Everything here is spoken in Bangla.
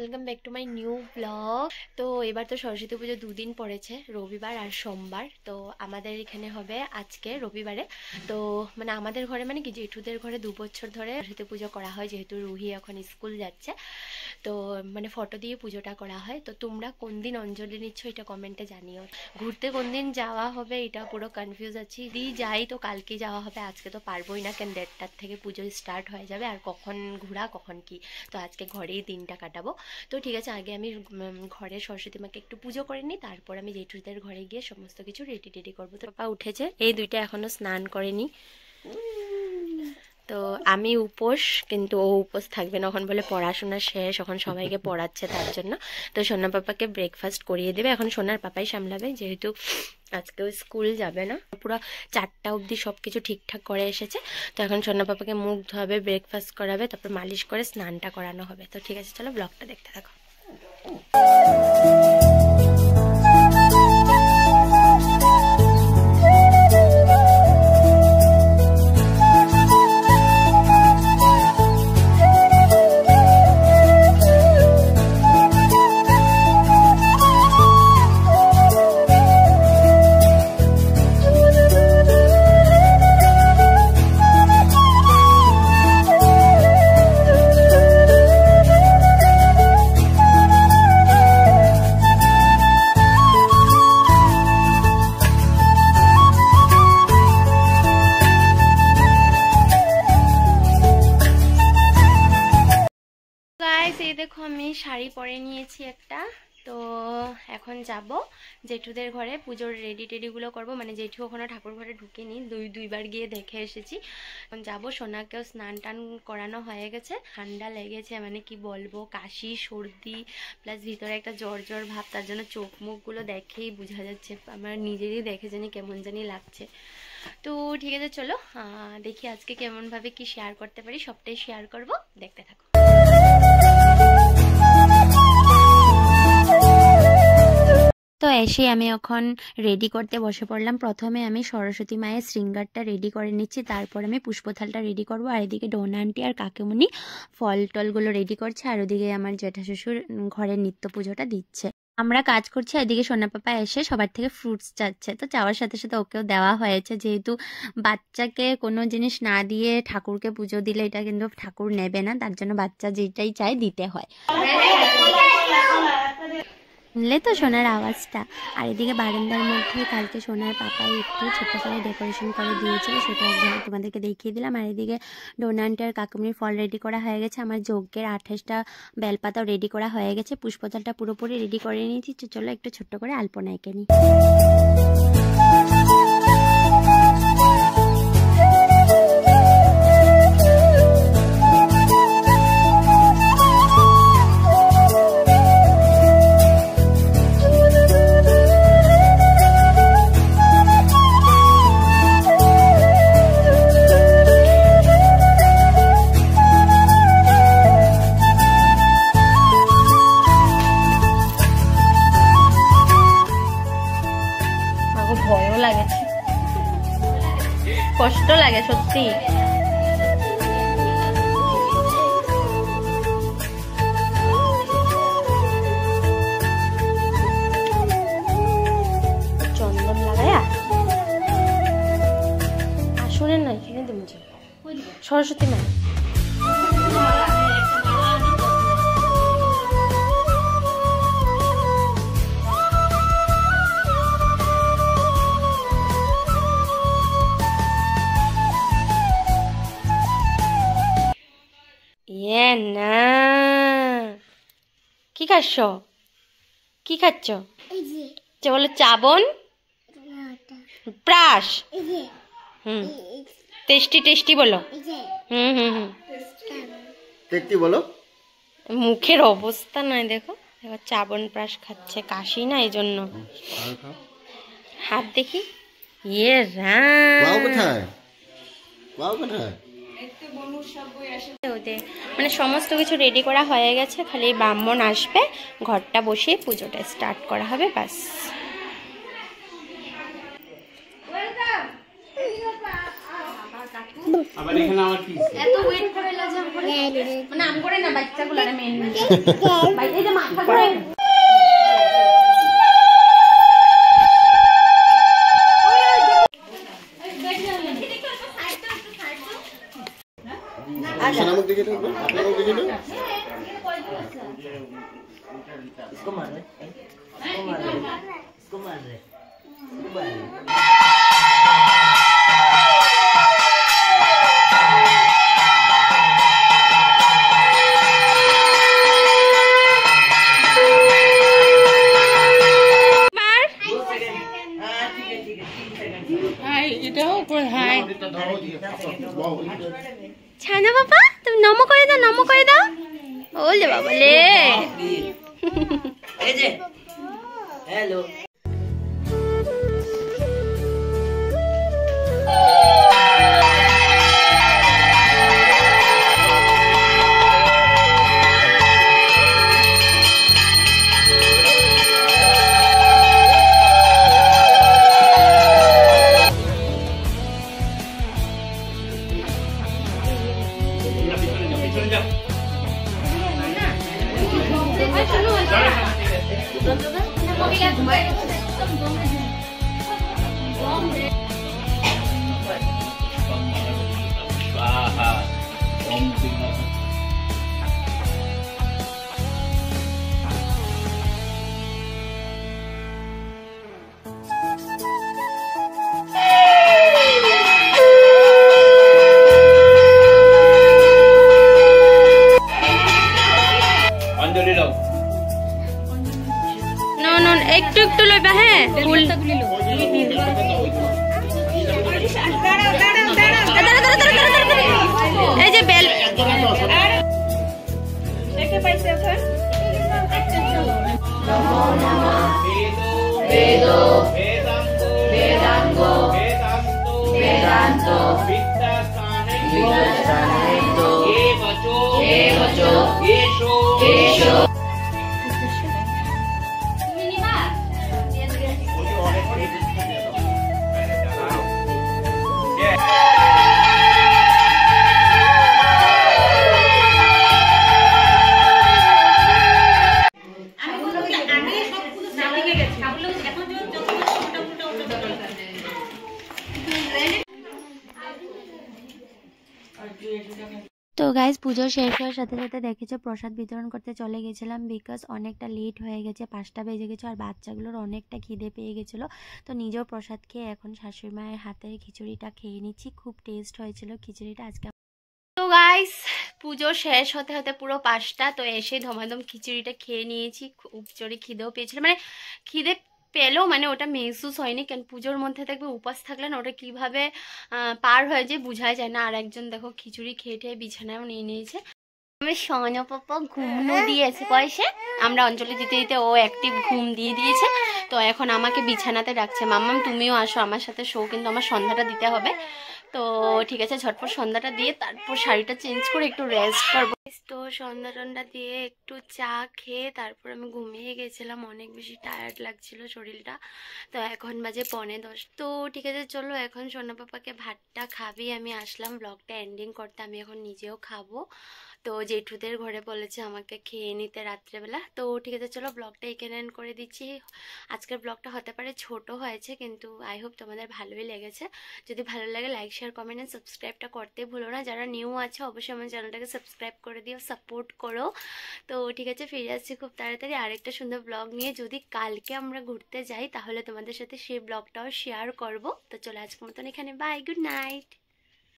Welcome back to my new blog. তো এবার তো সরস্বতী পুজো দুদিন পড়েছে, রবিবার আর সোমবার। তো আমাদের এখানে হবে আজকে রবিবারে। তো মানে আমাদের ঘরে মানে কি জেঠুদের ঘরে 2 বছর ধরে সরস্বতী পুজো করা হয়, যেহেতু রুহি এখন স্কুল যাচ্ছে। তো মানে ফটো দিয়ে পুজোটা করা হয়। তো তোমরা কোন দিন অঞ্জলি নিচ্ছ এটা কমেন্টে জানিও। ঘুরতে কোন দিন যাওয়া হবে এটা পুরো কনফিউজ আছি। যদি যাই তো কালকে যাওয়া হবে, আজকে তো পারবোই না, কেন 1:30টার থেকে পুজো স্টার্ট হয়ে যাবে, আর কখন ঘোরা কখন কি। তো আজকে ঘরেই দিনটা কাটাবো। তো ঠিক আছে, আগে আমি ঘরে সরস্বতী মাকে একটু পুজো করে নিই, তারপর আমি জেঠুদের ঘরে গিয়ে সমস্ত কিছু রেডি টেডি করবো। তো পাপা উঠেছে, এই দুইটা এখনো স্নান করেনি। তো আমি উপোস, কিন্তু ও উপোস থাকবে না, এখন বলে পড়াশোনা শেষ, এখন সবাইকে পড়াচ্ছে তার জন্য। তো সোনা পাপাকে ব্রেকফাস্ট করিয়ে দেবে, এখন সোনার পাপাই সামলাবে, যেহেতু আজকেও স্কুল যাবে না। পুরো 4টা অবধি সব কিছু ঠিকঠাক করে এসেছে। তো এখন সোনা পাপাকে মুখ ধোয়াবে, ব্রেকফাস্ট করাবে, তারপর মালিশ করে স্নানটা করানো হবে। তো ঠিক আছে, চলো ব্লগটা দেখতে থাকো। এই দেখো আমি শাড়ি পরে নিয়েছি একটা। তো এখন যাব জেঠুদের ঘরে, পুজোর রেডি টেডিগুলো করবো। মানে জেঠু ওখানে ঠাকুর ঘরে ঢুকেনি, দুইবার গিয়ে দেখে এসেছি। এখন যাবো, সোনাকেও স্নান টান করানো হয়ে গেছে। ঠান্ডা লেগেছে, মানে কি বলবো, কাশি সর্দি প্লাস ভিতরে একটা জ্বর জ্বর ভাব, তার জন্য চোখ মুখগুলো দেখেই বোঝা যাচ্ছে, আমার নিজেরই দেখে জানি কেমন জানি লাগছে। তো ঠিক আছে, চলো দেখি আজকে কেমনভাবে কি শেয়ার করতে পারি, সবটাই শেয়ার করব, দেখতে থাকো। তো এসে আমি এখন রেডি করতে বসে পড়লাম। প্রথমে আমি সরস্বতী মায়ের শৃঙ্গারটা রেডি করে নিচ্ছি, তারপর আমি পুষ্পথালটা রেডি করব। আর এদিকে ডোনা আন্টি আর কাকিমুনি ফল টলগুলো রেডি করছে, আর ওদিকে আমার জ্যাঠা শ্বশুর ঘরের নিত্য পুজোটা দিচ্ছে। আমরা কাজ করছি, এদিকে সোনা পাপা এসে সবার থেকে ফ্রুটস চাচ্ছে। তো চাওয়ার সাথে সাথে ওকেও দেওয়া হয়েছে, যেহেতু বাচ্চাকে কোনো জিনিস না দিয়ে ঠাকুরকে পুজো দিলে এটা কিন্তু ঠাকুর নেবে না, তার জন্য বাচ্চা যেটাই চায় দিতে হয়। শুনলে তো সোনার আওয়াজটা। আর এদিকে বারান্দার মধ্যে কালকে সোনার পাপাই একটু ছোট্ট করে ডেকোরেশন করে দিয়েছিল, সেটা একজন তোমাদেরকে দেখিয়ে দিলাম। আর এদিকে ডোনান্ট আর কাকুমির ফল রেডি করা হয়ে গেছে, আমার যজ্ঞের 28টা বেলপাতাও রেডি করা হয়ে গেছে, পুষ্পতালটা পুরোপুরি রেডি করে নিয়েছি। চলো একটু ছোট্ট করে আলপনা এঁকে নিই। ভয়ও লাগেছে, কষ্ট লাগে সত্যি। চন্দন লাগায়া আসুনের নাই কিনে দেবো সরস্বতী মা। না কি খাচ্ছ, কি খাচ্ছ? বলো চাবন ব্রাশ। টেস্টি টেস্টি বলো। টেস্টি বলো। মুখের অবস্থা নয়, দেখো দেখো চাবন ব্রাশ খাচ্ছে, কাশি না এই জন্য। হাত দেখি। ইয়ে রাম, মানে সমস্ত কিছু রেডি করা হয়ে গেছে, খালি ব্রাহ্মণ আসবে, ঘরটা বসিয়ে পুজোটা স্টার্ট করা হবে, ব্যাস। আবার এখানে আমার কি এত ওয়েট করে লাজাম করে মানে আম করে না বাচ্চাগুলো না মেন বাইরে যে মাথা করে নামক দেখে থাকবে আপনারাও দেখে নেন इसको मार रहे इसको मार रहे ছানা বাবা তুমি নমো করে দাও ওলে বাবা লে हेलो একটু একটু লইবা হ্যাঁ ফুল এই যে বেল তো গাইজ পুজো শেষ হওয়ার সাথে সাথে দেখেছো প্রসাদ বিতরণ করতে চলে গেছিলাম বিকজ অনেকটা লেট হয়ে গেছে 5টা বেজে গেছে আর বাচ্চাগুলোর অনেকটা খিদে পেয়ে গেছিলো তো নিজেও প্রসাদ খেয়ে এখন শাশুড়ি মায়ের হাতের খিচুড়িটা খেয়ে নিচ্ছি খুব টেস্ট হয়েছিল খিচুড়িটা আজকে। তো গাইস পুজো শেষ হতে হতে পুরো 5টা তো এসে ধমাধম খিচুড়িটা খেয়ে নিয়েছি খুব জোরে খিদেও পেয়েছিল মানে খিদে পেলেও মানে ওটা মেহসুস হয়নি কারণ পুজোর মধ্যে দেখবে উপাস থাকলে না ওটা কীভাবে পার হয়ে যায় বোঝাই যায় না। আর একজন দেখো খিচুড়ি খেয়ে ঠেয়ে বিছানায়ও নিয়ে নিয়েছে। আমি সোনা পাপা ঘুমও দিয়েছে পয়সা আমরা অঞ্জলি দিতে দিতে ও অ্যাক্টিভ ঘুম দিয়ে দিয়েছে তো এখন আমাকে বিছানাতে ডাকছে মাম্মাম তুমিও আসো আমার সাথে শো কিন্তু আমার সন্ধ্যাটা দিতে হবে। তো ঠিক আছে ঝটপট সন্ধ্যাটা দিয়ে তারপর শাড়িটা চেঞ্জ করে একটু রেস্ট করবো। তো সন্ধ্যা টন্ধ্যা দিয়ে একটু চা খেয়ে তারপর আমি ঘুমিয়ে গেছিলাম অনেক বেশি টায়ার্ড লাগছিল শরীরটা। তো এখন বাজে 9:45 তো ঠিক আছে চলো এখন সোনা পাপাকে ভাতটা খাবি আমি আসলাম ব্লগটা এন্ডিং করতে আমি এখন নিজেও খাবো। তো জেঠুদের ঘরে বলেছে আমাকে খেয়ে নিতে রাত্রেবেলা। তো ঠিক আছে চলো ব্লগটা এখানে এন্ড করে দিচ্ছি। আজকের ব্লগটা হতে পারে ছোট হয়েছে কিন্তু আই হোপ তোমাদের ভালোই লেগেছে। যদি ভালো লাগে লাইক শেয়ার কমেন্ট এন্ড সাবস্ক্রাইবটা করতে ভুলো না। যারা নিউ আছে অবশ্যই আমার চ্যানেলটাকে সাবস্ক্রাইব করে দিও সাপোর্ট করো। তো ঠিক আছে ফিরে আসছি খুব তাড়াতাড়ি আরেকটা সুন্দর ব্লগ নিয়ে। যদি কালকে আমরা ঘুরতে যাই তাহলে তোমাদের সাথে সেই ব্লগটাও শেয়ার করব। তো চলো আজকের মতন এখানে বাই গুড নাইট।